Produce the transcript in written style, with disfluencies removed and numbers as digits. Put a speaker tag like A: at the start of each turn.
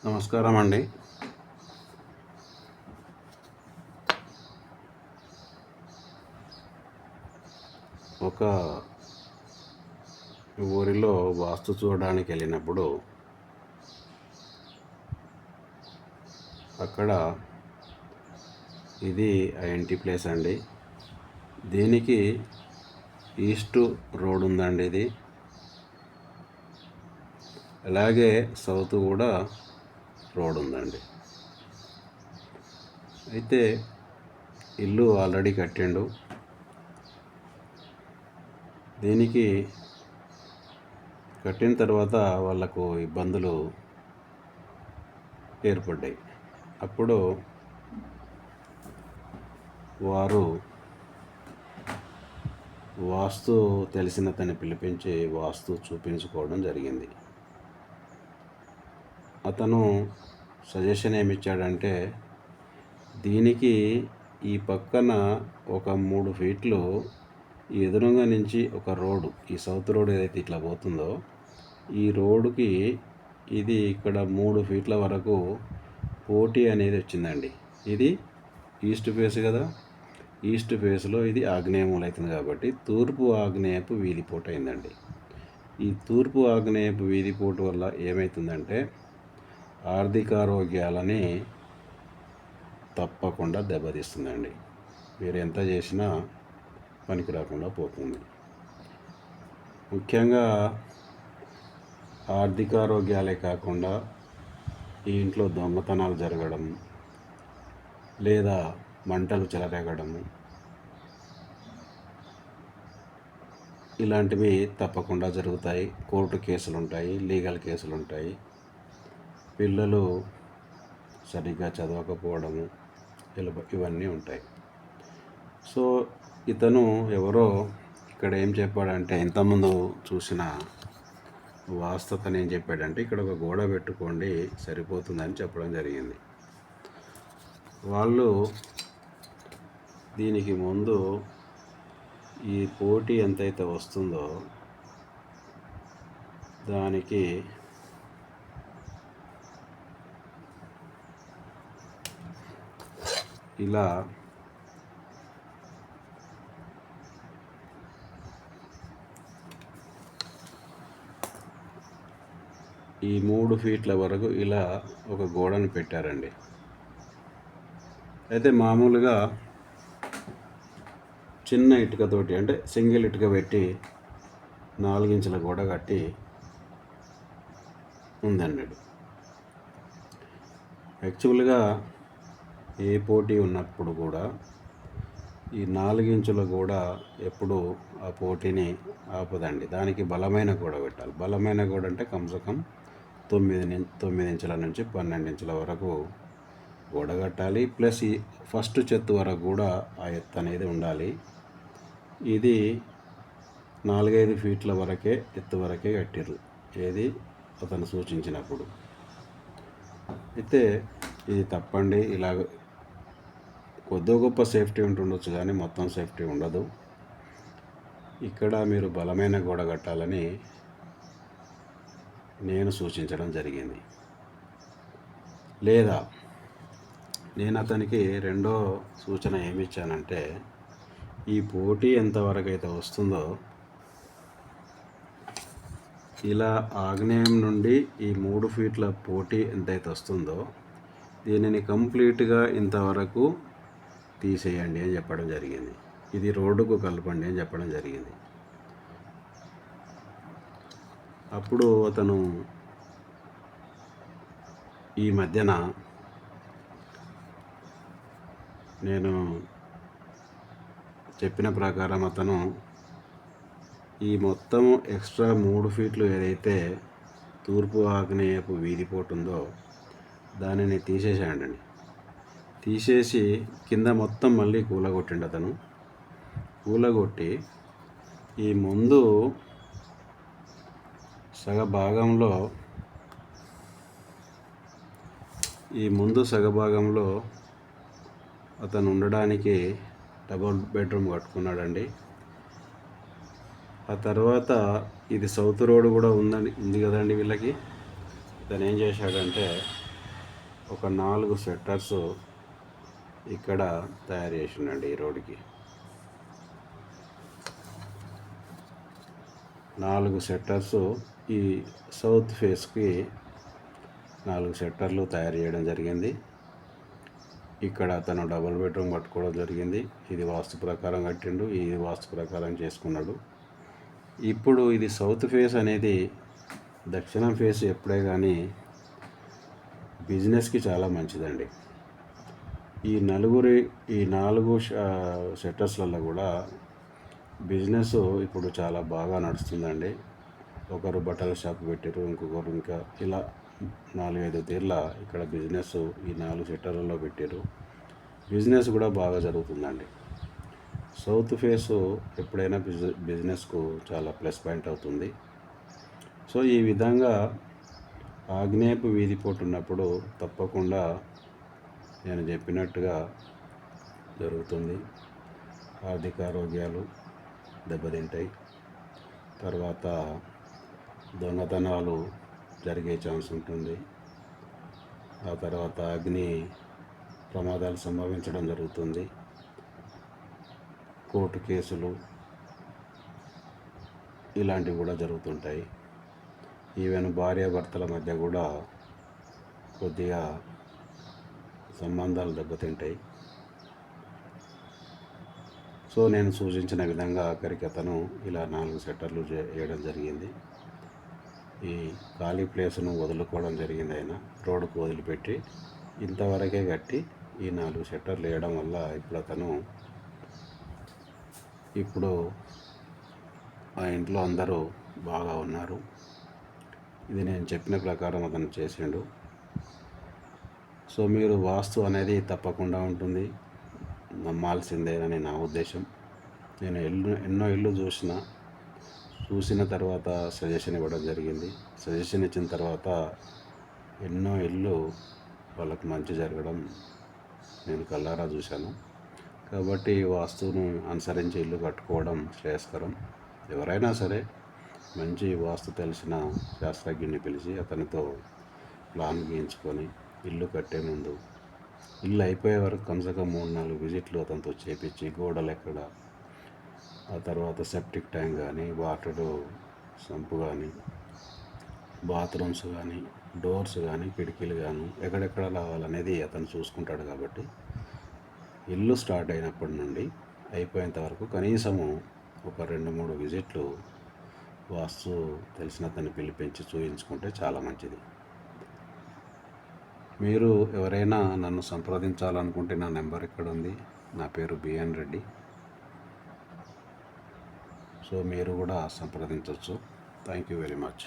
A: నమస్కారం అండి. ఒక ఊరిలో వాస్తు చూడడానికి వెళ్ళినప్పుడు అక్కడ ఇది ఆ ఇంటి ప్లేస్ అండి. దీనికి ఈస్ట్ రోడ్ ఉందండి. ఇది అలాగే సౌత్ కూడా రోడ్ ఉందండి. అయితే ఇల్లు ఆల్రెడీ కట్టిండు. దీనికి కట్టిన తర్వాత వాళ్ళకు ఇబ్బందులు ఏర్పడ్డాయి. అప్పుడు వారు వాస్తు తెలిసిన తను పిలిపించి వాస్తు చూపించుకోవడం జరిగింది. అతను సజెషన్ ఏమిచ్చాడంటే, దీనికి ఈ పక్కన ఒక 3 ఫీట్లు ఎదురుగా నుంచి ఒక రోడ్డు, ఈ సౌత్ రోడ్ ఏదైతే ఇట్లా పోతుందో ఈ రోడ్డుకి ఇది ఇక్కడ 3 ఫీట్ల వరకు పోటీ అనేది వచ్చిందండి. ఇది ఈస్ట్ ఫేస్ కదా, ఈస్ట్ ఫేస్లో ఇది ఆగ్నేయమూల అవుతుంది కాబట్టి తూర్పు ఆగ్నేయపు వీధిపోటు అయిందండి. ఈ తూర్పు ఆగ్నేయపు వీధిపోటు వల్ల ఏమవుతుందంటే ఆర్థికారోగ్యాలని తప్పకుండా దెబ్బతీస్తుందండి. మీరు ఎంత చేసినా పనికి రాకుండా పోతుంది. ముఖ్యంగా ఆర్థికారోగ్యాలే కాకుండా ఈ ఇంట్లో దొంగతనాలు జరగడం, లేదా మంటలు చెలరేగడము, ఇలాంటివి తప్పకుండా జరుగుతాయి. కోర్టు కేసులు ఉంటాయి, లీగల్ కేసులు ఉంటాయి. పిల్లలు సరిగ్గా చదవకపోవడము, ఇవన్నీ ఉంటాయి. సో ఇతను ఎవరో ఇక్కడ ఏం చెప్పాడంటే, ఇంతకుముందు చూసిన వాస్తవతను ఏం చెప్పాడంటే, ఇక్కడ ఒక గోడ పెట్టుకోండి సరిపోతుందని చెప్పడం జరిగింది. వాళ్ళు దీనికి ముందు ఈ పోటీ ఎంతైతే వస్తుందో దానికి ఇలా ఈ 3 ఫీట్ల వరకు ఇలా ఒక గోడను పెట్టారండి. అయితే మామూలుగా చిన్న ఇటుకతోటి, అంటే సింగిల్ ఇటుక పెట్టి 4 ఇంచుల గోడ కట్టి ఉందన్నాడు. యాక్చువల్గా ఏ పోటీ ఉన్నప్పుడు కూడా ఈ 4 ఇంచుల గోడ ఎప్పుడు ఆ పోటీని ఆపదండి. దానికి బలమైన గోడ పెట్టాలి. బలమైన గోడ అంటే కమ్సకం 9 ఇంచుల నుంచి 12 ఇంచుల వరకు గోడ కట్టాలి. ప్లస్ ఈ ఫస్ట్ చెత్తు వరకు కూడా ఆ ఎత్తు అనేది ఉండాలి. ఇది 4-5 ఫీట్ల వరకే ఎత్తు వరకే కట్టిర్రు, ఏది అతను సూచించినప్పుడు. అయితే ఇది తప్పండి. ఇలాగ కొద్ది గొప్ప సేఫ్టీ ఉంటుండొచ్చు కానీ మొత్తం సేఫ్టీ ఉండదు. ఇక్కడ మీరు బలమైన గోడ కట్టాలని నేను సూచించడం జరిగింది. లేదా నేను అతనికి రెండో సూచన ఏమిచ్చానంటే, ఈ పోటీ ఎంతవరకు అయితే వస్తుందో ఇలా ఆగ్నేయం నుండి ఈ 3 ఫీట్ల పోటీ ఎంతైతే వస్తుందో దీనిని కంప్లీట్గా ఇంతవరకు తీసేయండి అని చెప్పడం జరిగింది. ఇది రోడ్డుకు కలపండి అని చెప్పడం జరిగింది. అప్పుడు అతను ఈ మధ్యన నేను చెప్పిన ప్రకారం అతను ఈ మొత్తం ఎక్స్ట్రా 3 ఫీట్లు ఏదైతే తూర్పు ఆగ్నేయపు వీధిపోటు ఉందో దానిని తీసేసాడండి. తీసేసి కింద మొత్తం మళ్ళీ కూలగొట్టిండు. అతను కూలగొట్టి ఈ ముందు సగభాగంలో అతను ఉండడానికి డబుల్ బెడ్రూమ్ కట్టుకున్నాడండి. ఆ తర్వాత ఇది సౌత్ రోడ్ కూడా ఉంది కదండి వీళ్ళకి. అతను ఏం చేశాడంటే ఒక 4 సెట్టర్స్ ఇక్కడ తయారు చేసిండండి ఈ రోడ్డుకి. 4 సెట్టర్స్ ఈ సౌత్ ఫేస్కి 4 సెట్టర్లు తయారు చేయడం జరిగింది. ఇక్కడ అతను డబుల్ బెడ్రూమ్ కట్టుకోవడం జరిగింది. ఇది వాస్తు ప్రకారం కట్టిండు, ఇది వాస్తు ప్రకారం చేసుకున్నాడు. ఇప్పుడు ఇది సౌత్ ఫేస్ అనేది దక్షిణం ఫేస్ ఎప్పుడే కానీ బిజినెస్కి చాలా మంచిదండి. ఈ 4 సెట్టర్స్లలో కూడా బిజినెస్ ఇప్పుడు చాలా బాగా నడుస్తుందండి. ఒకరు బట్టల షాప్ పెట్టారు, ఇంకొకరు ఇంకా ఇలా 4-5 తీర్ల ఇక్కడ బిజినెస్ ఈ 4 సెట్టర్లలో పెట్టారు. బిజినెస్ కూడా బాగా జరుగుతుందండి. సౌత్ ఫేస్ ఎప్పుడైనా బిజినెస్కు చాలా ప్లస్ పాయింట్ అవుతుంది. సో ఈ విధంగా ఆగ్నేయపు వీధిపోటు ఉన్నప్పుడు తప్పకుండా నేను చెప్పినట్టుగా జరుగుతుంది. ఆర్థిక ఆరోగ్యాలు దెబ్బతింటాయి. తర్వాత దొంగతనాలు జరిగే ఛాన్స్ ఉంటుంది. ఆ తర్వాత అగ్ని ప్రమాదాలు సంభవించడం జరుగుతుంది. కోర్టు కేసులు ఇలాంటివి కూడా జరుగుతుంటాయి. ఈవెన్ భార్యాభర్తల మధ్య కూడా కొద్దిగా సంబంధాలు దెబ్బతింటాయి. సో నేను సూచించిన విధంగా ఆఖరికి అతను ఇలా 4 సెట్టర్లు వేయడం జరిగింది. ఈ ఖాళీ ప్లేస్ను వదులుకోవడం జరిగింది. ఆయన రోడ్డుకు వదిలిపెట్టి ఇంతవరకే కట్టి ఈ 4 సెట్టర్లు వేయడం వల్ల ఇప్పుడు ఆ ఇంట్లో అందరూ బాగా ఉన్నారు. ఇది నేను చెప్పిన ప్రకారం అతను చేసిండు. సో మీరు వాస్తు అనేది తప్పకుండా ఉంటుంది, నమ్మాల్సిందేనని నా ఉద్దేశం. నేను ఎన్నో ఇల్లు చూసిన తర్వాత సజెషన్ ఇవ్వడం జరిగింది. సజెషన్ ఇచ్చిన తర్వాత ఎన్నో ఇల్లు వాళ్ళకు మంచి జరగడం నేను కళ్ళారా చూశాను. కాబట్టి వాస్తువును అనుసరించి ఇల్లు కట్టుకోవడం శ్రేయస్కరం. ఎవరైనా సరే మంచి వాస్తు తెలిసిన శాస్త్రజ్ఞుని పిలిచి అతనితో ప్లాన్ గీయించుకొని ఇల్లు కట్టే ముందు ఇల్లు అయిపోయే వరకు కమ్సకం 3-4 విజిట్లు అతనితో చేపించి గోడలు ఎక్కడ, ఆ తర్వాత సెప్టిక్ ట్యాంక్ కానీ, వాటర్ సంపు కానీ, బాత్రూమ్స్ కానీ, డోర్స్ కానీ, కిటికీలు కానీ ఎక్కడెక్కడ రావాలనేది అతను చూసుకుంటాడు. కాబట్టి ఇల్లు స్టార్ట్ అయినప్పటి నుండి అయిపోయేంత వరకు కనీసము ఒక 2-3 విజిట్లు వాస్తు తెలిసిన అతన్ని పిలిపించి చూయించుకుంటే చాలా మంచిది. మీరు ఎవరైనా నన్ను సంప్రదించాలనుకుంటే నా నెంబర్ ఇక్కడ ఉంది. నా పేరు బిఎన్ రెడ్డి. సో మీరు కూడా సంప్రదించవచ్చు. Thank you very much.